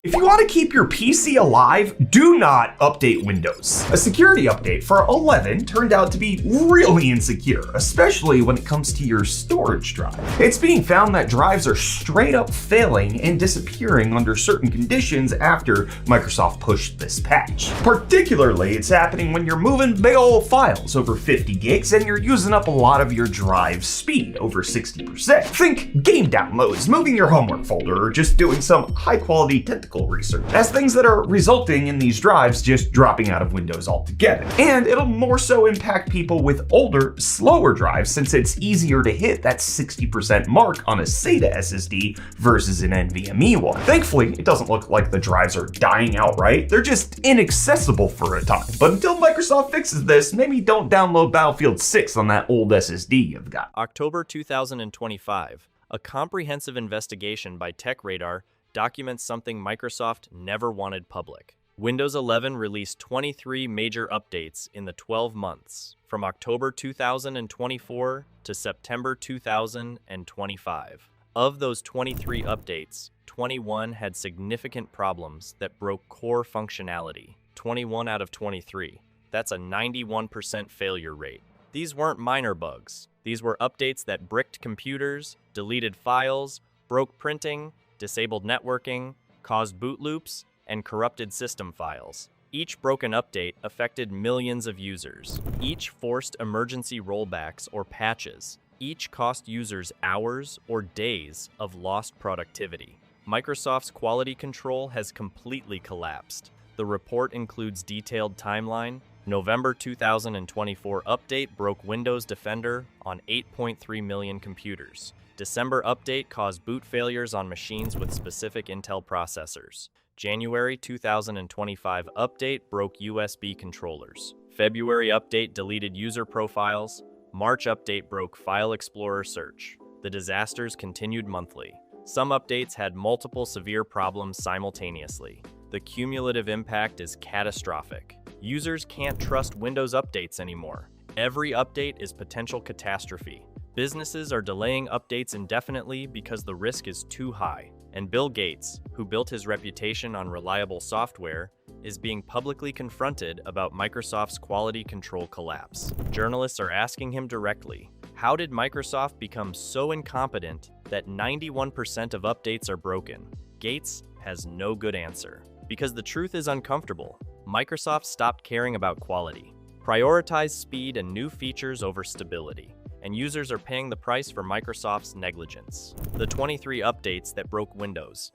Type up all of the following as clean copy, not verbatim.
If you want to keep your PC alive, do not update Windows. A security update for 11 turned out to be really insecure, especially when it comes to your storage drive. It's being found that drives are straight up failing and disappearing under certain conditions after Microsoft pushed this patch. Particularly, it's happening when you're moving big old files over 50 gigs and you're using up a lot of your drive speed, over 60%. Think game downloads, moving your homework folder, or just doing some high quality technical research, as things that are resulting in these drives just dropping out of Windows altogether. And it'll more so impact people with older, slower drives since it's easier to hit that 60% mark on a SATA SSD versus an NVMe one. Thankfully, it doesn't look like the drives are dying outright, they're just inaccessible for a time. But until Microsoft fixes this, maybe don't download Battlefield 6 on that old SSD you've got. October 2025, a comprehensive investigation by TechRadar documents something Microsoft never wanted public. Windows 11 released 23 major updates in the 12 months, from October 2024 to September 2025. Of those 23 updates, 21 had significant problems that broke core functionality. 21 out of 23. That's a 91% failure rate. These weren't minor bugs. These were updates that bricked computers, deleted files, broke printing, disabled networking, caused boot loops, and corrupted system files. Each broken update affected millions of users. Each forced emergency rollbacks or patches. Each cost users hours or days of lost productivity. Microsoft's quality control has completely collapsed. The report includes detailed timeline. November 2024 update broke Windows Defender on 8.3 million computers. December update caused boot failures on machines with specific Intel processors. January 2025 update broke USB controllers. February update deleted user profiles. March update broke File Explorer search. The disasters continued monthly. Some updates had multiple severe problems simultaneously. The cumulative impact is catastrophic. Users can't trust Windows updates anymore. Every update is potential catastrophe. Businesses are delaying updates indefinitely because the risk is too high. And Bill Gates, who built his reputation on reliable software, is being publicly confronted about Microsoft's quality control collapse. Journalists are asking him directly, how did Microsoft become so incompetent that 91% of updates are broken? Gates has no good answer. Because the truth is uncomfortable. Microsoft stopped caring about quality, prioritized speed and new features over stability, and users are paying the price for Microsoft's negligence. The 23 updates that broke Windows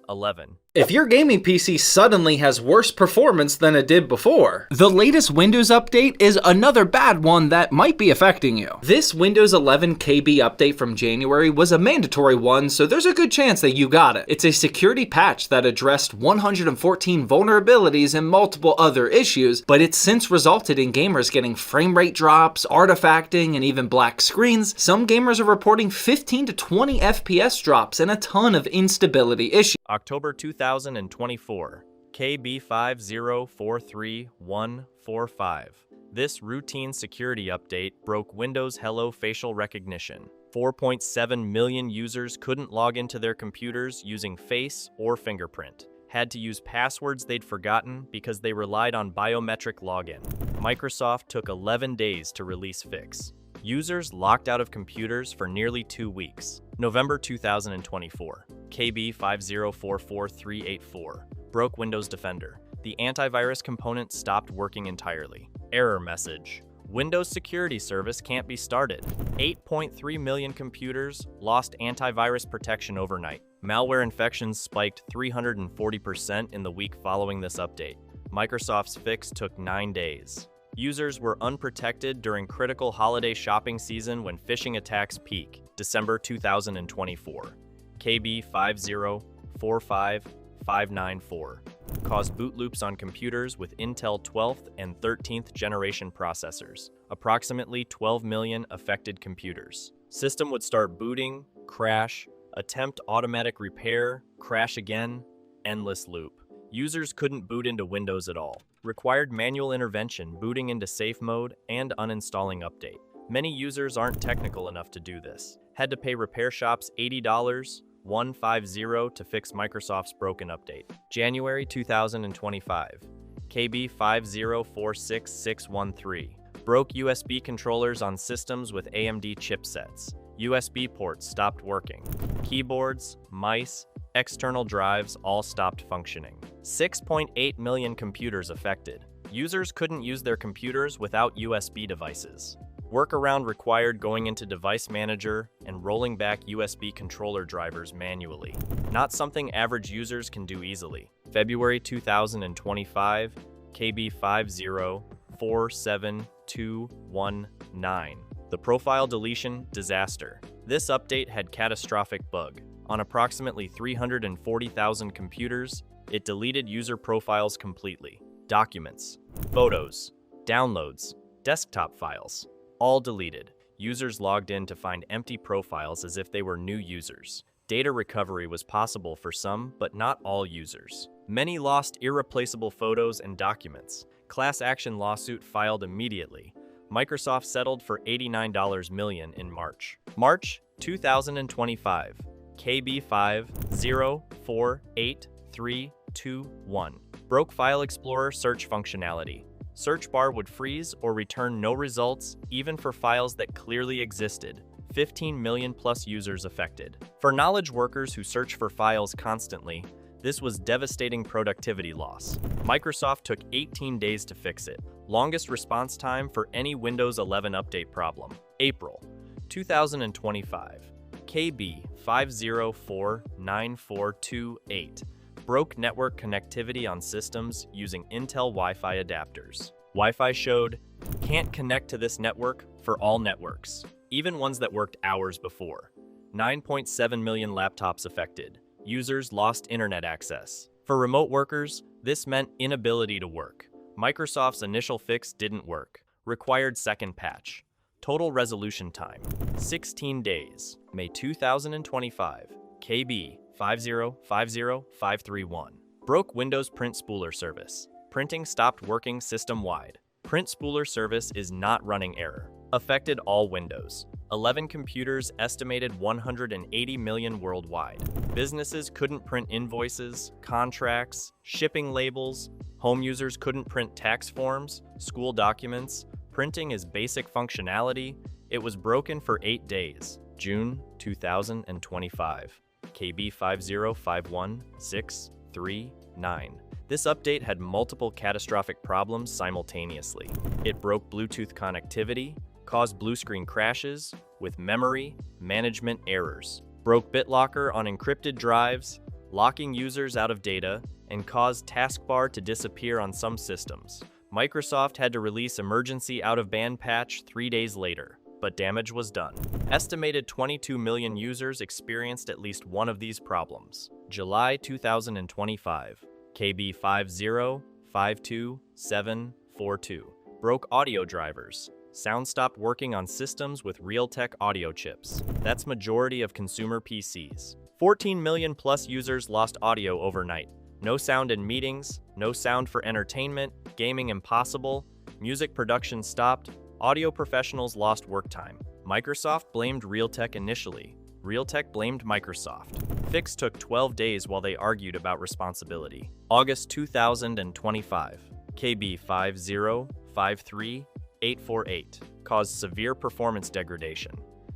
11. If your gaming PC suddenly has worse performance than it did before, the latest Windows update is another bad one that might be affecting you. This Windows 11 KB update from January was a mandatory one, so there's a good chance that you got it. It's a security patch that addressed 114 vulnerabilities and multiple other issues, but it's since resulted in gamers getting frame rate drops, artifacting, and even black screens. Some gamers are reporting 15 to 20 FPS drops and a ton of instability issues. October 2024, KB5043145. This routine security update broke Windows Hello facial recognition. 4.7 million users couldn't log into their computers using face or fingerprint. Had to use passwords they'd forgotten because they relied on biometric login. Microsoft took 11 days to release fix. Users locked out of computers for nearly 2 weeks. November 2024, KB5044384. Broke Windows Defender. The antivirus component stopped working entirely. Error message. Windows Security Service can't be started. 8.3 million computers lost antivirus protection overnight. Malware infections spiked 340% in the week following this update. Microsoft's fix took 9 days. Users were unprotected during critical holiday shopping season when phishing attacks peak. December 2024. KB5045594. Caused boot loops on computers with Intel 12th and 13th generation processors. Approximately 12 million affected computers. System would start booting, crash, attempt automatic repair, crash again, endless loop. Users couldn't boot into Windows at all. Required manual intervention, booting into safe mode, and uninstalling update. Many users aren't technical enough to do this. Had to pay repair shops $80, 150 to fix Microsoft's broken update. January 2025. KB5046613. Broke USB controllers on systems with AMD chipsets. USB ports stopped working. Keyboards, mice, external drives all stopped functioning. 6.8 million computers affected. Users couldn't use their computers without USB devices. Workaround required going into Device Manager and rolling back USB controller drivers manually. Not something average users can do easily. February 2025, KB5047219. The profile deletion disaster. This update had catastrophic bug. On approximately 340,000 computers, it deleted user profiles completely. Documents, photos, downloads, desktop files, all deleted. Users logged in to find empty profiles as if they were new users. Data recovery was possible for some, but not all users. Many lost irreplaceable photos and documents. Class action lawsuit filed immediately. Microsoft settled for $89 million in March. March 2025, KB5048321. Broke File Explorer search functionality. Search bar would freeze or return no results, even for files that clearly existed. 15 million plus users affected. For knowledge workers who search for files constantly, this was devastating productivity loss. Microsoft took 18 days to fix it. Longest response time for any Windows 11 update problem. April 2025, KB5049428. Broke network connectivity on systems using Intel Wi-Fi adapters. Wi-Fi showed, can't connect to this network for all networks, even ones that worked hours before. 9.7 million laptops affected. Users lost internet access. For remote workers, this meant inability to work. Microsoft's initial fix didn't work. Required second patch. Total resolution time, 16 days. May 2025, KB5050531. Broke Windows Print Spooler service. Printing stopped working system-wide. Print Spooler service is not running error. Affected all Windows. 11 computers estimated 180 million worldwide. Businesses couldn't print invoices, contracts, shipping labels. Home users couldn't print tax forms, school documents. Printing is basic functionality. It was broken for 8 days. June 2025. KB5051639. This update had multiple catastrophic problems simultaneously. It broke Bluetooth connectivity, caused blue screen crashes, with memory management errors, broke BitLocker on encrypted drives, locking users out of data, and caused taskbar to disappear on some systems. Microsoft had to release emergency out-of-band patch 3 days later, but damage was done. Estimated 22 million users experienced at least one of these problems. July 2025, KB5052742. Broke audio drivers. Sound stopped working on systems with Realtek audio chips. That's majority of consumer PCs. 14 million plus users lost audio overnight. No sound in meetings, no sound for entertainment, gaming impossible, music production stopped, audio professionals lost work time. Microsoft blamed Realtek initially. Realtek blamed Microsoft. Fix took 12 days while they argued about responsibility. August 2025, KB5053848. Caused severe performance degradation.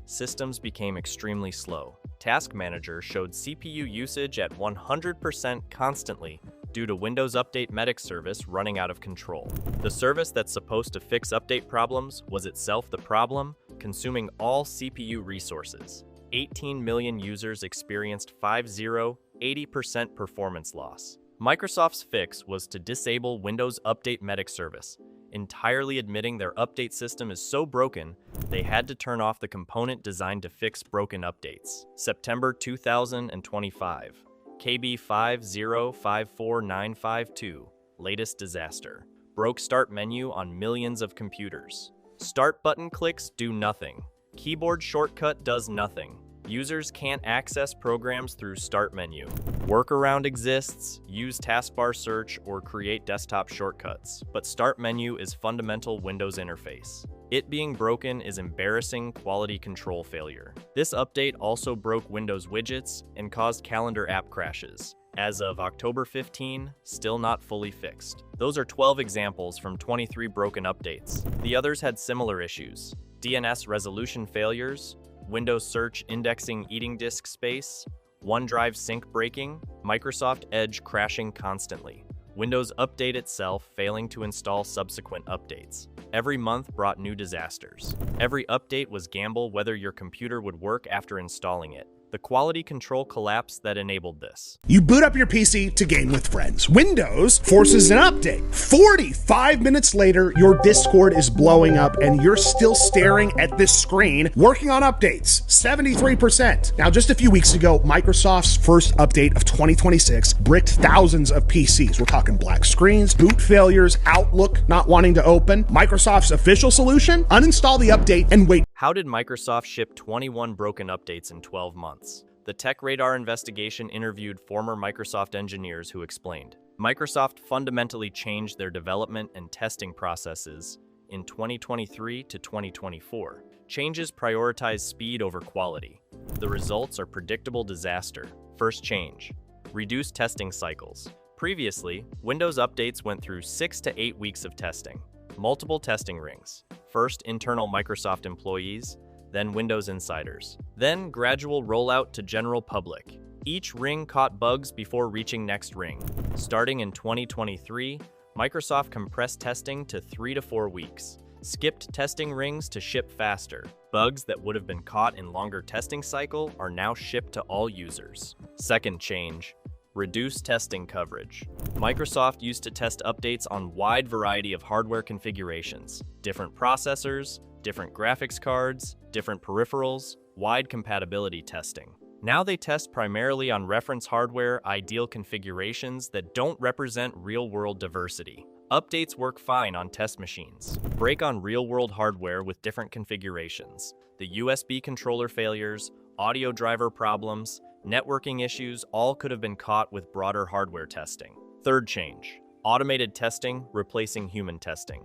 Systems became extremely slow. Task Manager showed CPU usage at 100% constantly due to Windows Update Medic service running out of control. The service that's supposed to fix update problems was itself the problem, consuming all CPU resources. 18 million users experienced 80% performance loss. Microsoft's fix was to disable Windows Update Medic service, entirely admitting their update system is so broken, they had to turn off the component designed to fix broken updates. September 2025, KB5054952, latest disaster. Broke Start menu on millions of computers. Start button clicks do nothing. Keyboard shortcut does nothing. Users can't access programs through Start menu. Workaround exists, use taskbar search or create desktop shortcuts, but Start menu is fundamental Windows interface. It being broken is embarrassing quality control failure. This update also broke Windows widgets and caused calendar app crashes. As of October 15, still not fully fixed. Those are 12 examples from 23 broken updates. The others had similar issues: DNS resolution failures, Windows search indexing eating disk space, OneDrive sync breaking, Microsoft Edge crashing constantly, Windows Update itself failing to install subsequent updates. Every month brought new disasters. Every update was gamble whether your computer would work after installing it. The quality control collapse that enabled this. You boot up your PC to game with friends. Windows forces an update. 45 minutes later, your Discord is blowing up and you're still staring at this screen working on updates. 73%. Now, just a few weeks ago, Microsoft's first update of 2026 bricked thousands of PCs. We're talking black screens, boot failures, Outlook not wanting to open. Microsoft's official solution? Uninstall the update and wait. How did Microsoft ship 21 broken updates in 12 months? The TechRadar investigation interviewed former Microsoft engineers who explained, Microsoft fundamentally changed their development and testing processes in 2023 to 2024. Changes prioritize speed over quality. The results are predictable disaster. First change: reduced testing cycles. Previously, Windows updates went through 6 to 8 weeks of testing. Multiple testing rings. First internal Microsoft employees, then Windows insiders. Then gradual rollout to general public. Each ring caught bugs before reaching next ring. Starting in 2023, Microsoft compressed testing to 3 to 4 weeks. Skipped testing rings to ship faster. Bugs that would have been caught in longer testing cycle are now shipped to all users. Second change: reduce testing coverage. Microsoft used to test updates on wide variety of hardware configurations, different processors, different graphics cards, different peripherals, wide compatibility testing. Now they test primarily on reference hardware, ideal configurations that don't represent real-world diversity. Updates work fine on test machines. Break on real-world hardware with different configurations. The USB controller failures, audio driver problems, networking issues all could have been caught with broader hardware testing. Third change: automated testing replacing human testing.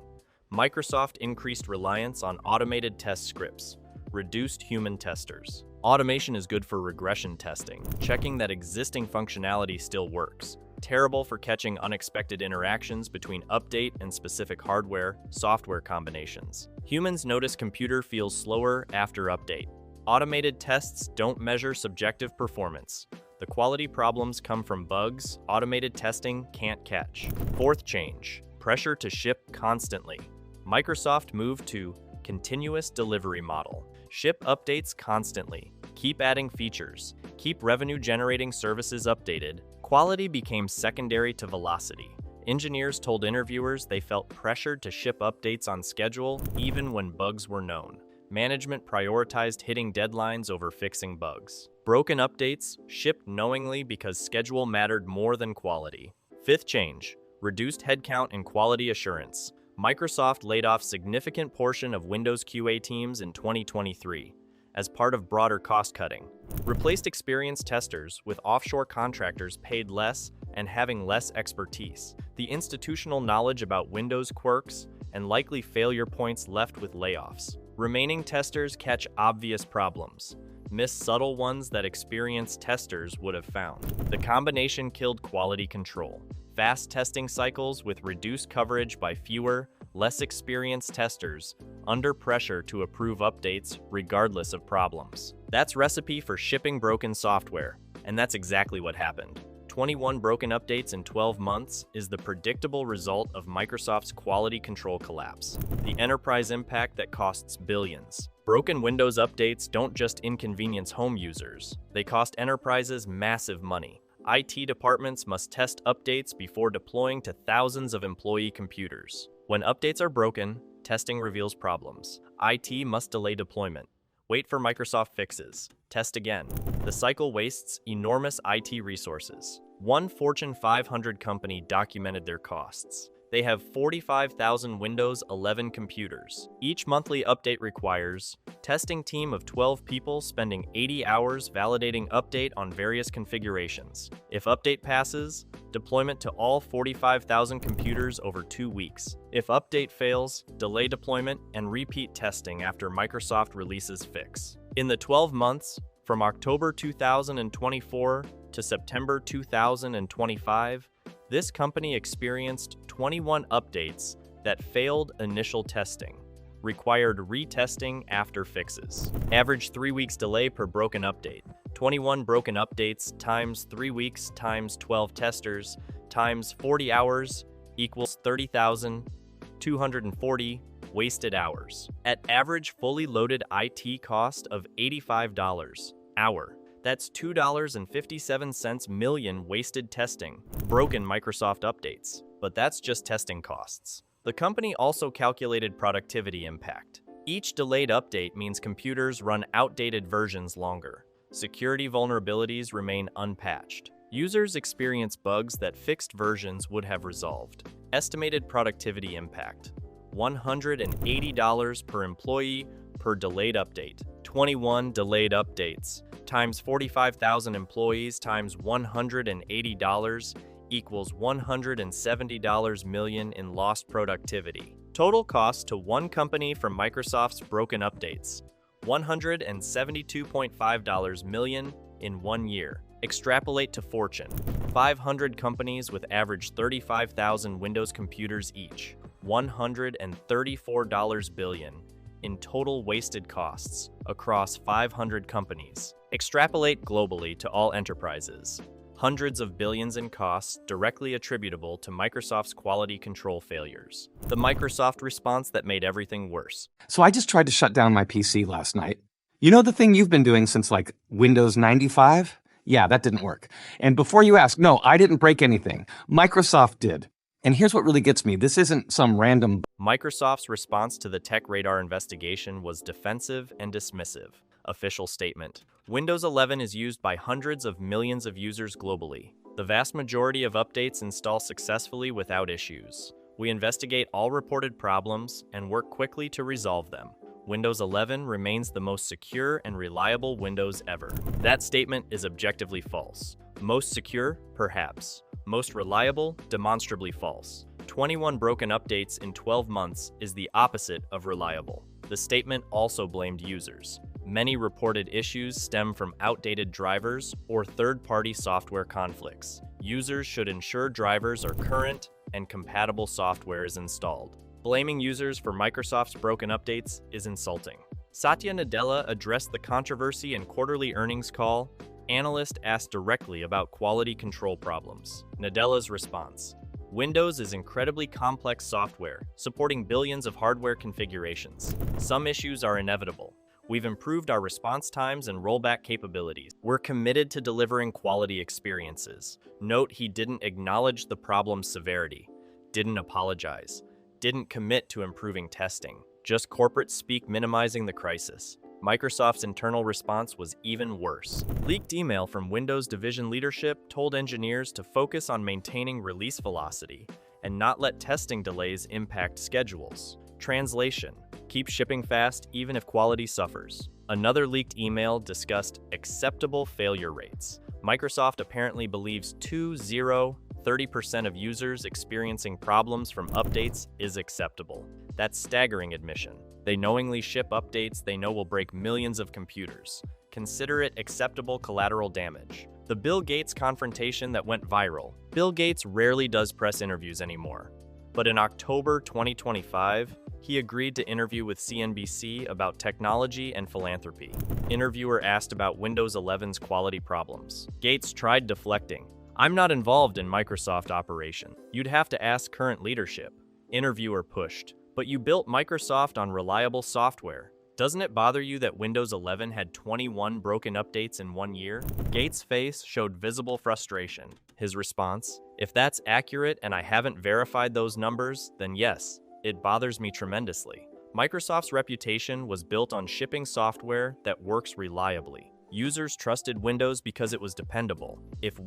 Microsoft increased reliance on automated test scripts, reduced human testers. Automation is good for regression testing, checking that existing functionality still works. Terrible for catching unexpected interactions between update and specific hardware, software combinations. Humans notice computer feels slower after update. Automated tests don't measure subjective performance. The quality problems come from bugs automated testing can't catch. Fourth change: pressure to ship constantly. Microsoft moved to continuous delivery model. Ship updates constantly. Keep adding features. Keep revenue-generating services updated. Quality became secondary to velocity. Engineers told interviewers they felt pressured to ship updates on schedule even when bugs were known. Management prioritized hitting deadlines over fixing bugs. Broken updates shipped knowingly because schedule mattered more than quality. Fifth change: reduced headcount and quality assurance. Microsoft laid off significant portion of Windows QA teams in 2023 as part of broader cost cutting. Replaced experienced testers with offshore contractors paid less and having less expertise. The institutional knowledge about Windows quirks and likely failure points left with layoffs. Remaining testers catch obvious problems, miss subtle ones that experienced testers would have found. The combination killed quality control. Fast testing cycles with reduced coverage by fewer, less experienced testers under pressure to approve updates regardless of problems. That's recipe for shipping broken software, and that's exactly what happened. 21 broken updates in 12 months is the predictable result of Microsoft's quality control collapse, the enterprise impact that costs billions. Broken Windows updates don't just inconvenience home users, they cost enterprises massive money. IT departments must test updates before deploying to thousands of employee computers. When updates are broken, testing reveals problems. IT must delay deployment. Wait for Microsoft fixes. Test again. The cycle wastes enormous IT resources. One Fortune 500 company documented their costs. They have 45,000 Windows 11 computers. Each monthly update requires testing team of 12 people spending 80 hours validating update on various configurations. If update passes, Deployment to all 45,000 computers over 2 weeks. If update fails, delay deployment and repeat testing after Microsoft releases fix. In the 12 months from October 2024 to September 2025, this company experienced 21 updates that failed initial testing, required retesting after fixes. Average 3 weeks delay per broken update. 21 broken updates times 3 weeks times 12 testers times 40 hours equals 30,240 wasted hours. At average fully loaded IT cost of $85 hour. That's $2.57 million wasted testing, broken Microsoft updates. But that's just testing costs. The company also calculated productivity impact. Each delayed update means computers run outdated versions longer. Security vulnerabilities remain unpatched. Users experience bugs that fixed versions would have resolved. Estimated productivity impact: $180 per employee per delayed update. 21 delayed updates times 45,000 employees times $180 equals $170 million in lost productivity. Total cost to one company from Microsoft's broken updates: $172.5 million in 1 year. Extrapolate to Fortune 500 companies with average 35,000 Windows computers each. $134 billion in total wasted costs across 500 companies. Extrapolate globally to all enterprises. Hundreds of billions in costs directly attributable to Microsoft's quality control failures. The Microsoft response that made everything worse. So I just tried to shut down my PC last night. You know the thing you've been doing since like Windows 95? Yeah, that didn't work. And before you ask, no, I didn't break anything. Microsoft did. And here's what really gets me. This isn't some random... Microsoft's response to the TechRadar investigation was defensive and dismissive. Official statement: Windows 11 is used by hundreds of millions of users globally. The vast majority of updates install successfully without issues. We investigate all reported problems and work quickly to resolve them. Windows 11 remains the most secure and reliable Windows ever. That statement is objectively false. Most secure? Perhaps. Most reliable? Demonstrably false. 21 broken updates in 12 months is the opposite of reliable. The statement also blamed users. Many reported issues stem from outdated drivers or third-party software conflicts. Users should ensure drivers are current and compatible software is installed. Blaming users for Microsoft's broken updates is insulting. Satya Nadella addressed the controversy in quarterly earnings call. Analysts asked directly about quality control problems. Nadella's response: Windows is incredibly complex software, supporting billions of hardware configurations. Some issues are inevitable. We've improved our response times and rollback capabilities. We're committed to delivering quality experiences. Note he didn't acknowledge the problem's severity, didn't apologize, didn't commit to improving testing, just corporate speak minimizing the crisis. Microsoft's internal response was even worse. Leaked email from Windows division leadership told engineers to focus on maintaining release velocity and not let testing delays impact schedules. Translation: keep shipping fast even if quality suffers. Another leaked email discussed acceptable failure rates. Microsoft apparently believes 30% of users experiencing problems from updates is acceptable. That's staggering admission. They knowingly ship updates they know will break millions of computers. Consider it acceptable collateral damage. The Bill Gates confrontation that went viral. Bill Gates rarely does press interviews anymore. But in October 2025, he agreed to interview with CNBC about technology and philanthropy. Interviewer asked about Windows 11's quality problems. Gates tried deflecting. I'm not involved in Microsoft operation. You'd have to ask current leadership. Interviewer pushed. But you built Microsoft on reliable software. Doesn't it bother you that Windows 11 had 21 broken updates in 1 year? Gates' face showed visible frustration. His response: if that's accurate and I haven't verified those numbers, then yes, it bothers me tremendously. Microsoft's reputation was built on shipping software that works reliably. Users trusted Windows because it was dependable. If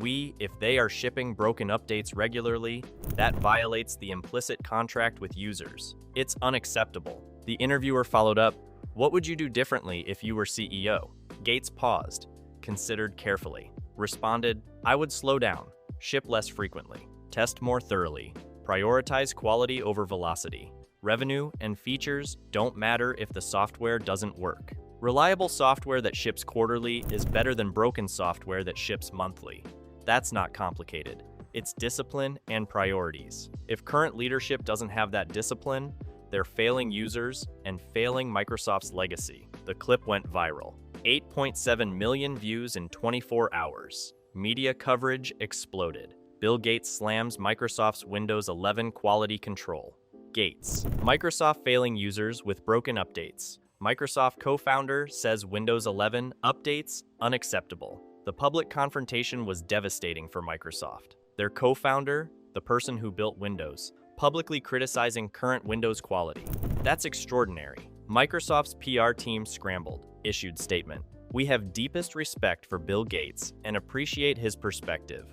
they are shipping broken updates regularly, that violates the implicit contract with users. It's unacceptable. The interviewer followed up, what would you do differently if you were CEO? Gates paused, considered carefully, responded, I would slow down, Ship less frequently. Test more thoroughly. Prioritize quality over velocity. Revenue and features don't matter if the software doesn't work. Reliable software that ships quarterly is better than broken software that ships monthly. That's not complicated. It's discipline and priorities. If current leadership doesn't have that discipline, they're failing users and failing Microsoft's legacy. The clip went viral. 8.7 million views in 24 hours. Media coverage exploded. Bill Gates slams Microsoft's Windows 11 quality control. Gates. Microsoft failing users with broken updates. Microsoft co-founder says Windows 11 updates unacceptable. The public confrontation was devastating for Microsoft. Their co-founder, the person who built Windows, publicly criticizing current Windows quality. That's extraordinary. Microsoft's PR team scrambled, issued statement. We have deepest respect for Bill Gates and appreciate his perspective.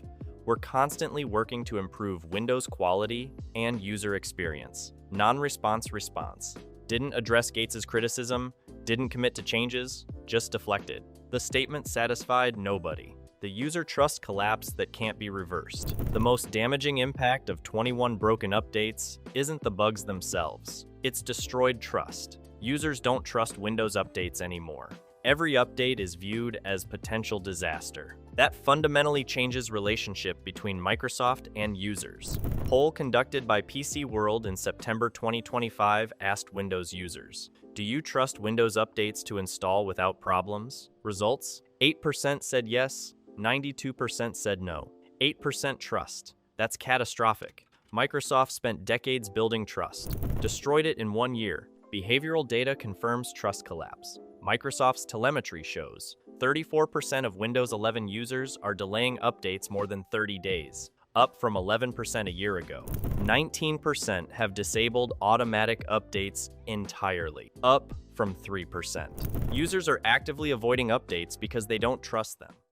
We're constantly working to improve Windows quality and user experience. Non-response response. Didn't address Gates's criticism, didn't commit to changes, just deflected. The statement satisfied nobody. The user trust collapse that can't be reversed. The most damaging impact of 21 broken updates isn't the bugs themselves. It's destroyed trust. Users don't trust Windows updates anymore. Every update is viewed as potential disaster. That fundamentally changes relationship between Microsoft and users. Poll conducted by PC World in September 2025 asked Windows users, do you trust Windows updates to install without problems? Results: 8% said yes, 92% said no. 8% trust. That's catastrophic. Microsoft spent decades building trust, destroyed it in 1 year. Behavioral data confirms trust collapse. Microsoft's telemetry shows 34% of Windows 11 users are delaying updates more than 30 days, up from 11% a year ago. 19% have disabled automatic updates entirely, up from 3%. Users are actively avoiding updates because they don't trust them.